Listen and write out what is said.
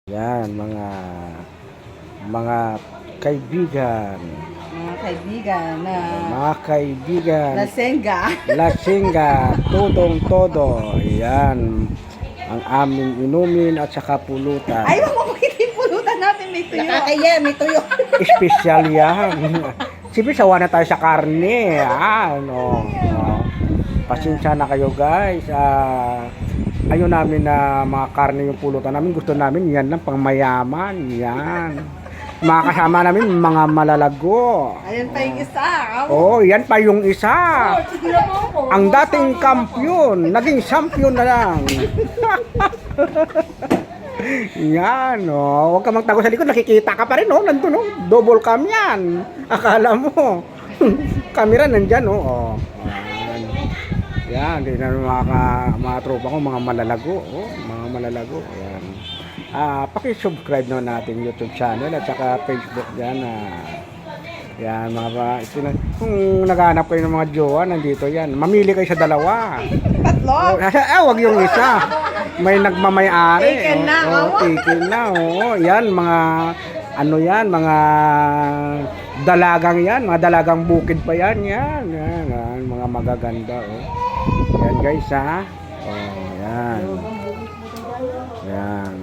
Yan, mga kaibigan, Mga kaibigan na mga kaibigan, Lasenga. lasingga, todong-todo. Yan, ang aming inumin at saka pulutan. Ay, wag mo kitin pulutan natin, may tuyo. Nakakaya, may tuyo. Espesyal yan. Siyempre, sawa na tayo sa karne. Ano, pasensya na kayo guys. Ayaw namin na mga karne yung pulutan namin. Gusto namin yan lang pang mayaman. Yan. Mga kasama namin, mga malalago. Ayan pa yung isa. Oh, yan pa yung isa. Siguro mo ako. Ang dating kampiyon, naging champion na lang. Yan, oh. Huwag ka magtago sa likod, nakikita ka pa rin, oh. Nandun, oh. Double cam yan. Akala mo. Camera nandyan, oh. Oh. Yan, di na mga tropa ko, mga malalago, oh. Mga malalago, yan. Paki-subscribe na natin YouTube channel at saka Facebook yan. Yan, kung naghahanap kayo ng mga jowa, nandito yan. Mamili kayo sa dalawa. Tatlo. Wag yung isa. May nagmamay-ari. Taken na, taken na. Oh. Yan, mga yan, mga dalagang yan. Mga dalagang bukid pa yan. Yan, mga magaganda. Oh. Yan guys, ha. Oh, yan. Yan.